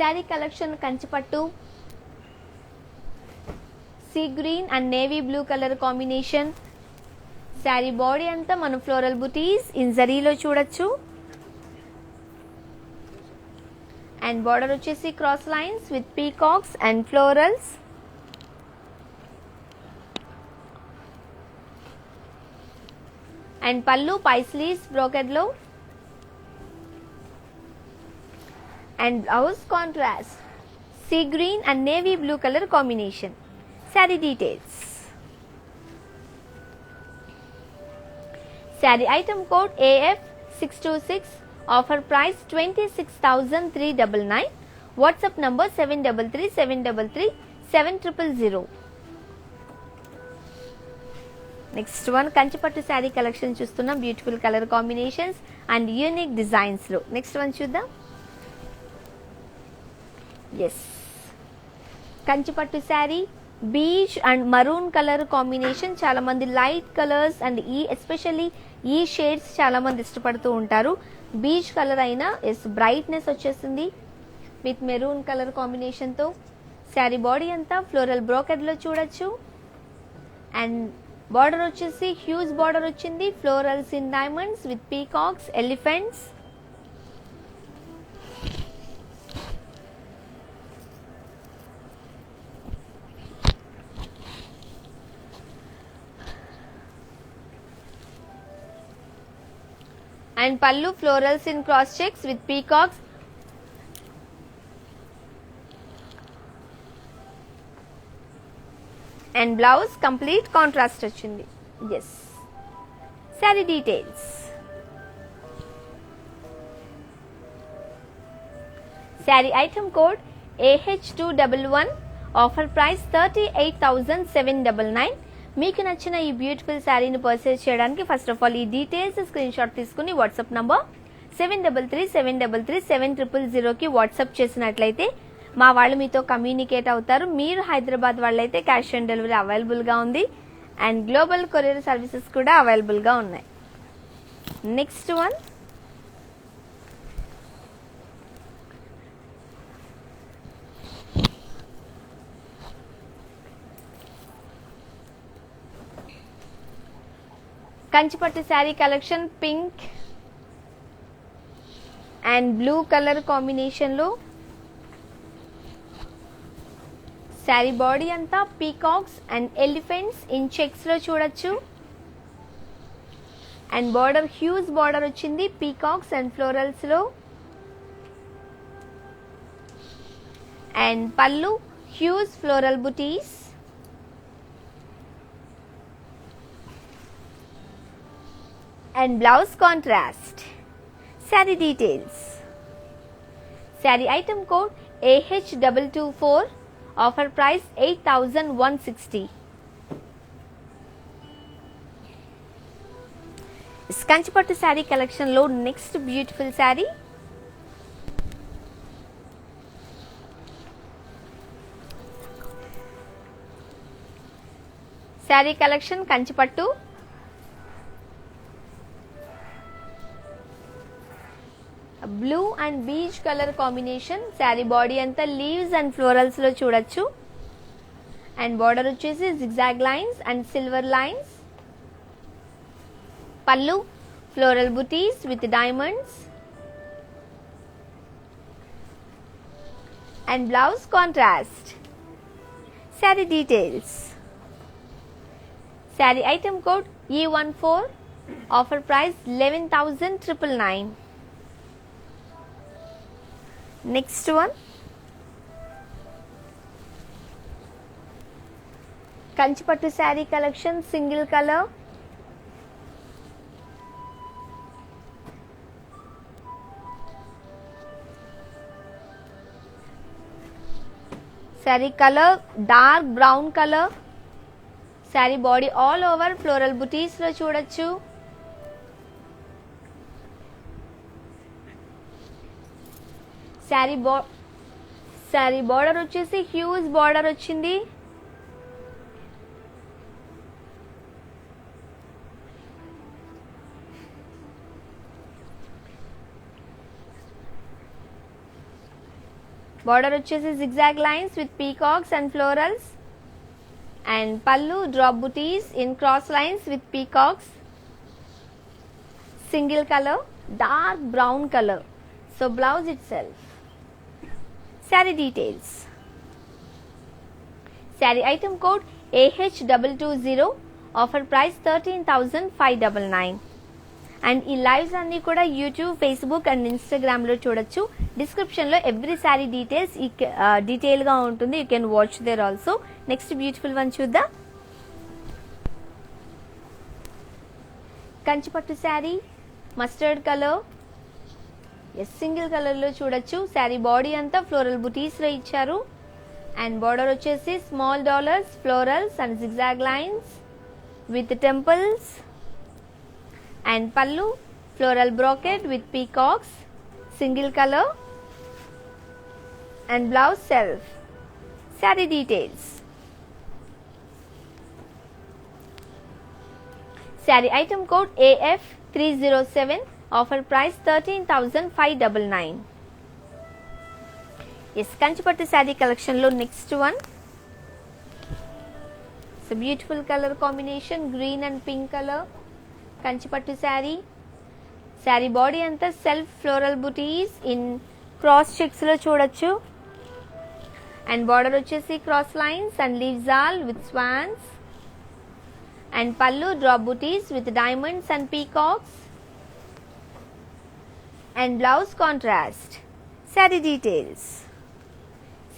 Sari collection Kanchipattu sea green and navy blue colour combination. Sari body అంతా మనం ఫ్లోరల్ బుటీస్ ఇన్ జరీలో చూడొచ్చు. అండ్ బార్డర్ వచ్చేసి cross lines with peacocks and florals. And pallu paisleys brocade లో and blouse contrast sea green and navy blue colour combination. Sari details. Sari item code AF626. Offer price 26,399. WhatsApp number 7337337000. Next one Kanchipattu sari collection చూస్తున్నాం. Beautiful colour combinations and unique designs లో. Next one చూద్దాం. Yes, Kanchipattu sari peach and maroon colour combination. చాలా మంది light colours and especially ఈ shades చాలా మంది ఇష్టపడుతూ ఉంటారు. బీచ్ కలర్ అయినా బ్రైట్నెస్ వచ్చేసింది విత్ మెరూన్ కలర్ కాంబినేషన్ తో. శారీ బాడీ అంతా ఫ్లోరల్ బ్రోకెడ్ లో చూడొచ్చు. అండ్ బార్డర్ వచ్చేసి హ్యూజ్ బార్డర్ వచ్చింది. Florals in diamonds with peacocks, elephants. And pallu florals in cross checks with peacocks. And blouse complete contrast వచ్చింది. Yes. Saree details. Saree item code AH211. Offer price 38,799. మీకు నచ్చిన ఈ beautiful శారీని purchase చేయడానికి first of all ఈ details screenshot తీసుకుని WhatsApp number 7337337000కి WhatsApp చేసినట్లయితే మా వాళ్ళు మీతో కమ్యూనికేట్ అవుతారు. మీరు హైదరాబాద్ వాళ్ళైతే క్యాష్ ఆన్ డెలివరీ అవైలబుల్గా ఉంది అండ్ గ్లోబల్ కొరియర్ సర్వీసెస్ కూడా అవైలబుల్గా ఉన్నాయి. Next one Kanchipattu sari collection pink and blue colour combination లో. శారీ బాడీ అంతా peacocks and elephants in checks లో చూడొచ్చు. అండ్ బార్డర్ హ్యూజ్ బార్డర్ వచ్చింది పీకాక్స్ అండ్ ఫ్లోరల్స్ లో. అండ్ పళ్ళు huge floral buttis. And blouse contrast. Saree details. Saree item code AH224. Offer price 8,160. Kanchipattu sari collection లో next beautiful sari. Sari collection Kanchipattu blue and beach colour combination. Sari body అంతా leaves and florals లో చూడొచ్చు. And border వచ్చేసి zigzag lines and silver lines. పళ్ళు floral బుటీస్ with diamonds. And blouse contrast. Sari details. Sari item code E14. Offer price 11,999. Next one Kanchipattu sari collection single colour. Sari colour dark brown colour. Saree body all over floral butis లో చూడొచ్చు. Sari border వచ్చేసి huge border వచ్చింది. Border వచ్చేసి zigzag lines with peacocks and florals. And pallu drop booties in cross lines with peacocks. Single color dark brown color. So blouse itself. Saree details. Saree item code AH220. Offer price 13,599. And ఈ lives అన్ని కూడా YouTube, Facebook and Instagram లో చూడొచ్చు. Description లో every sorry details detail గా ఉంటుంది. You can watch there also. Next beautiful one చూద్దాం. Kanchipattu saree, mustard colour, single colour లో చూడొచ్చు. శారీ బాడీ అంతా ఫ్లోరల్ బుటీస్ లో ఇచ్చారు. అండ్ బార్డర్ వచ్చేసి small dollars, florals and zigzag lines with temples. And pallu floral brocade with peacocks, single colour. And blouse self. Saree details. Sari item code AF307. Offer price 13,599. Kanchipattu sari collection లో next one beautiful colour combination, green and pink colour. Kanchipattu saree. Saree body అంతా self floral buttis in cross checks లో చూడొచ్చు. And border వచ్చేసి cross lines and leaves all with swans. And pallu drop butis with diamonds and peacocks. And blouse contrast. Sari details.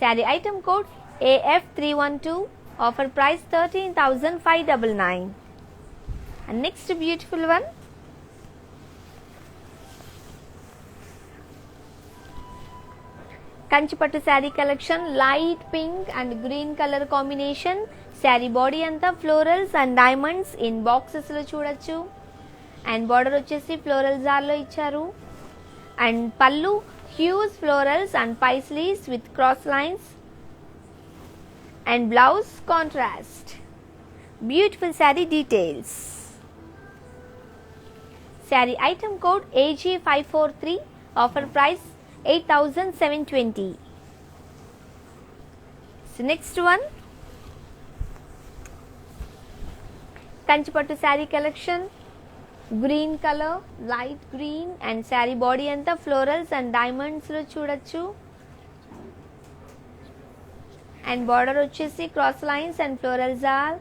Sari item code AF312. Offer price 13,599. And next beautiful one. Kanchipattu sari collection, light pink and green colour combination. Sari body అంతా florals and diamonds in boxes లో చూడొచ్చు. And border వచ్చేసి floral jaal లో ఇచ్చారు. And pallu huge florals and paisleys with cross lines. And blouse contrast. Beautiful sari details. Sari item code AG543. Offer price 8,720. Next one Kanchipattu sari collection, green colour, light green. And saree body అంతా florals and diamonds లో చూడొచ్చు. And border వచ్చేసి cross lines and floral jar.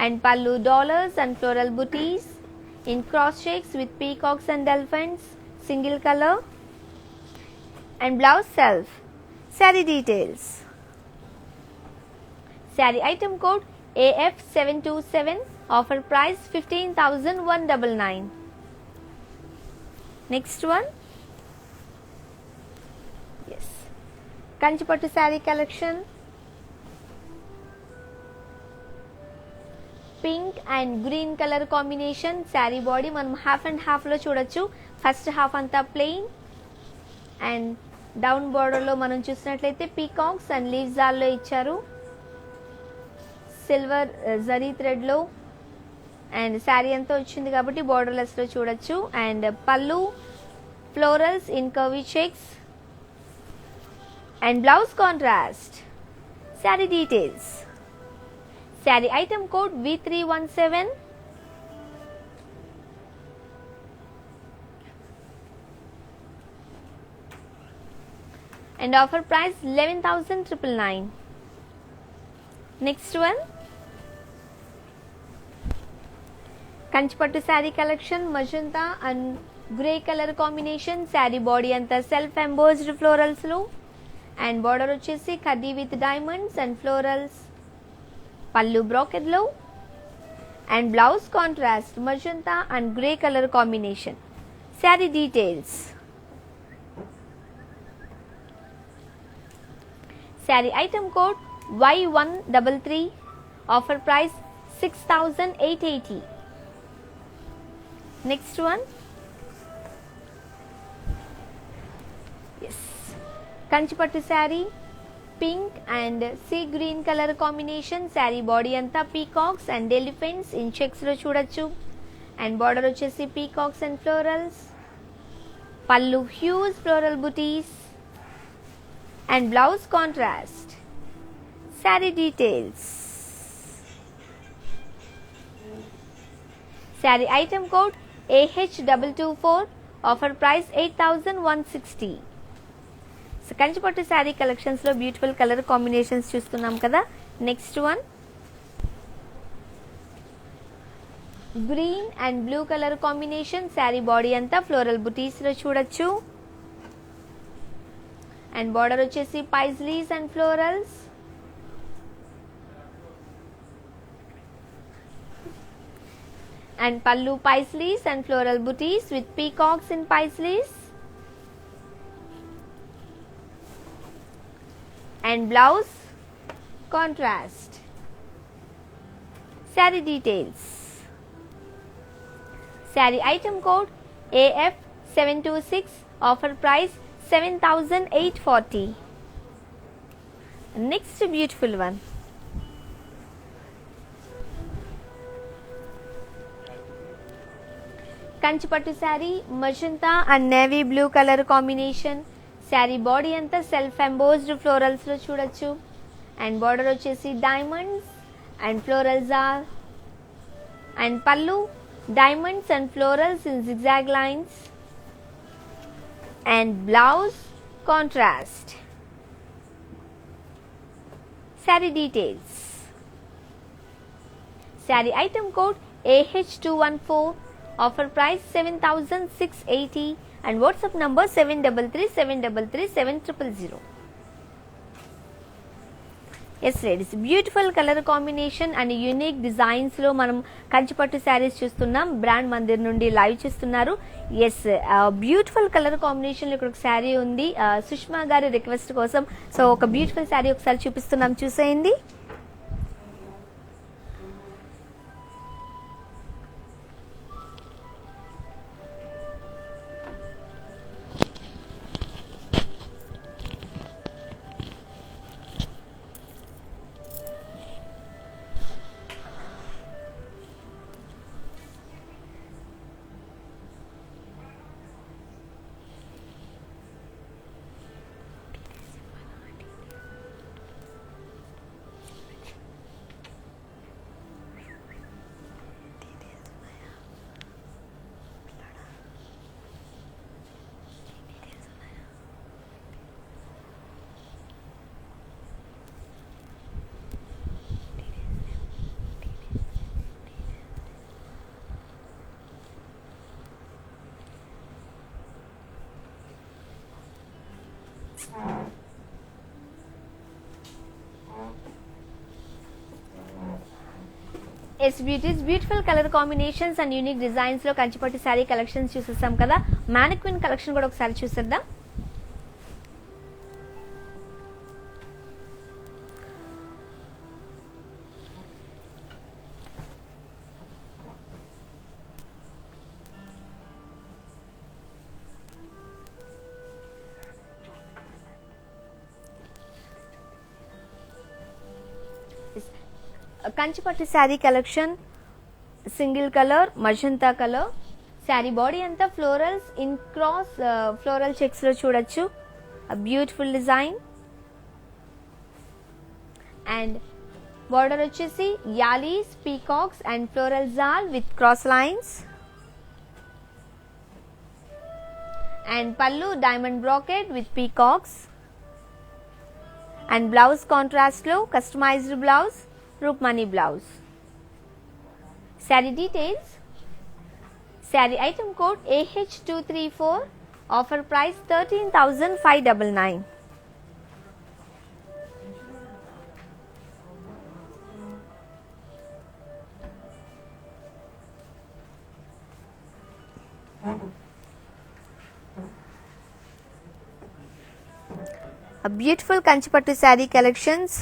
And pallu dollars and floral butis in cross shapes with peacocks and elephants, single color. And blouse self. Saree details. Saree item code AF727. Offer price 15,199. Next one. Yes, Kanchipattu saree collection. Pink and green colour combination. Sari body మనం half and half లో చూడొచ్చు. First half అంతా plain and down border లో మనం చూసినట్లయితే peacocks and leaves ఆల్లో ఇచ్చారు, silver zari thread లో. And sari అంతా వచ్చింది కాబట్టి బార్డర్లెస్ లో చూడొచ్చు. And pallu florals in curvy checks. And blouse contrast. Sari details. Saree item code V317. And offer price 11,999. Next one. Kanchipattu saree collection, magenta and grey color combination. Saree body anta self embossed florals lo. And border వచ్చేసి khadi with diamonds and florals. Pallu brocade లో. And blouse contrast magenta and grey colour combination. Sari details. Sari item code Y133. Offer price 6,880. Next one. Yes, Kanchipattu saree, pink and sea green colour combination. Sari body అంతా peacocks and elephants in checks లో చూడొచ్చు. And border వచ్చేసి peacocks and florals. Pallu huge floral butis. And blouse contrast. Sari details. Sari item code AH224. Offer price 8,160. Kanchipattu saree collections లో beautiful colour combinations చూస్తున్నాం కదా. Next one green and blue colour combination. Sari body అంతా floral butis లో చూడొచ్చు. And border వచ్చేసి paisleys and florals. And pallu paisleys and floral booties with peacocks in paisleys. And blouse contrast. Saree details. Saree item code AF726. Offer price 7,840. Next beautiful one. Kanchipattu saree magenta and navy blue colour combination. Sari body అంతా self embossed florals లో చూడొచ్చు. And border వచ్చేసి diamonds and florals or. And pallu diamonds and florals in zigzag lines. And blouse contrast. Saree details. Saree item code AH214. Offer price 7,680 and WhatsApp number 7337337000. Yes ladies, beautiful color combination and unique designs లో మనం కంచిపట్టు శారీస్ చూస్తున్నాం. Brand Mandir నుండి live చేస్తున్నారు. Yes, beautiful colour combination లో ఇక్కడ ఒక శారీ ఉంది. సుష్మా గారి రిక్వెస్ట్ కోసం సో ఒక బ్యూటిఫుల్ శారీ ఒకసారి చూపిస్తున్నాం, చూసేయండి. Yes beauties, beautiful colour combinations and unique designs లో కంచిపట్టు శారీ కలెక్షన్స్ చూసేస్తాం కదా. మ్యానిక్విన్ కలెక్షన్ కూడా ఒకసారి చూసేద్దాం. Kanchipattu sari collection single colour magenta colour. Saree body అంతా florals in cross floral checks లో చూడొచ్చు. Beautiful design. అండ్ బార్డర్ వచ్చేసి yalis, peacocks and floral jaal with cross lines. And pallu diamond brocade with peacocks. And blouse contrast లో customised blouse, Rukmani blouse. Saree details. Saree item code AH234. Offer price 13,599. A beautiful Kanchipattu saree collections.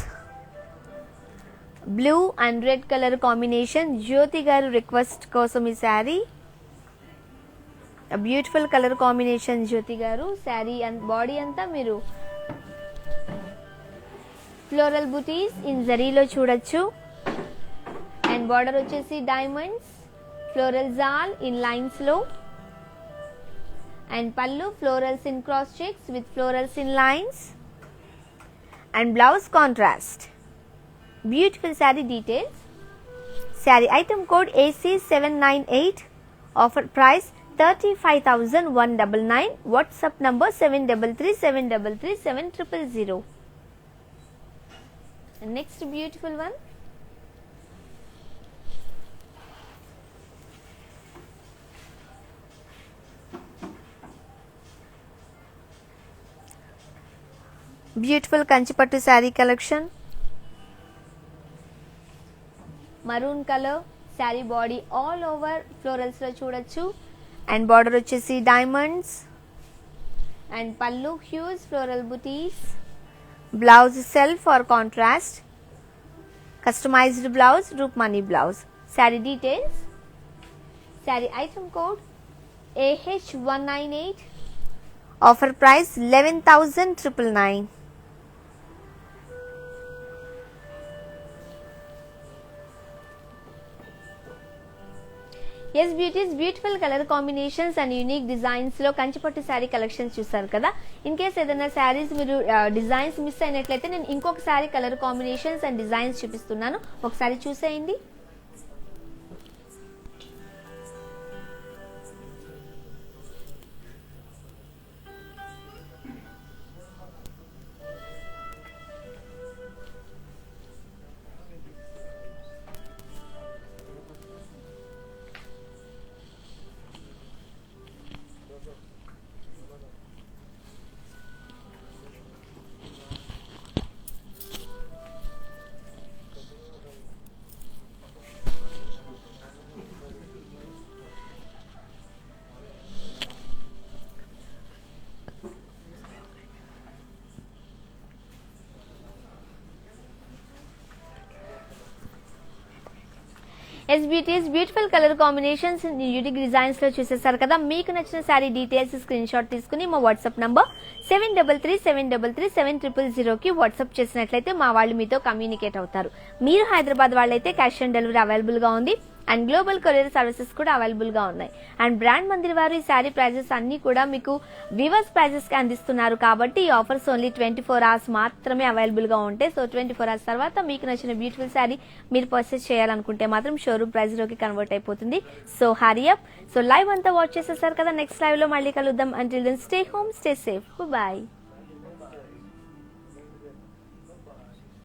Blue and red colour combination. Jyothi garu request కోసం ఈ saree. Beautiful colour combination Jyothi garu. Saree and body అంతా మీరు floral buttis in జరీలో చూడొచ్చు. And border వచ్చేసి diamonds, floral జాల్ in lines లో. And pallu florals in cross checks with florals in lines. And blouse contrast. Beautiful saree details. Saree item code AC798. Offer price 35,199. WhatsApp number 7337337000. Next beautiful one. Beautiful Kanchipattu sari collection. Maroon colour saree body all over florals లో చూడొచ్చు. And border వచ్చేసి diamonds. And pallu huge floral butis. Blouse self or contrast. Customised blouse Rukmani blouse. Saree details. Sari item code AH198. Offer price 11,999. Yes beauties, beautiful colour combinations and unique designs లో Kanchipattu saree collections చూసారు కదా. In case ఏదైనా శారీస్ మీరు designs miss అయినట్లయితే నేను ఇంకొక saree colour combinations and designs చూపిస్తున్నాను, ఒకసారి చూసేయండి. Yes beauties beautiful colour combinations unique designs లో చూసేసారు కదా. మీకు నచ్చిన శారీ డీటెయిల్స్ స్క్రీన్ షాట్ తీసుకుని మా వాట్సాప్ నంబర్ 7337337000 కి వాట్సాప్ చేసినట్లయితే మా వాళ్ళు మీతో కమ్యూనికేట్ అవుతారు. మీరు హైదరాబాద్ వాళ్ళైతే క్యాష్ ఆన్ డెలివరీ అవైలబుల్ గా ఉంది అండ్ గ్లోబల్ కొరియర్ సర్వీసెస్ కూడా అవైలబుల్ గా ఉన్నాయి. అండ్ బ్రాండ్ మందిర్ వారు ఈ శారీ ప్రైజెస్ అన్ని కూడా మీకు వివర్స్ ప్రైజెస్ కి అందిస్తున్నారు కాబట్టి ఈ ఆఫర్స్ ఓన్లీ 24 hours మాత్రమే అవైలబుల్ గా ఉంటాయి. సో 24 hours తర్వాత మీకు నచ్చిన బ్యూటిఫుల్ శారీ మీరు పర్చేస్ చేయాలనుకుంటే మాత్రం షోరూమ్ ప్రైస్ లోకి కన్వర్ట్ అయిపోతుంది. So hurry up. So live అంతా వాచ్ చేసేసారు కదా. నెక్స్ట్ లైవ్ లో మళ్ళీ కలుద్దాం. Until then stay home, stay safe, bye.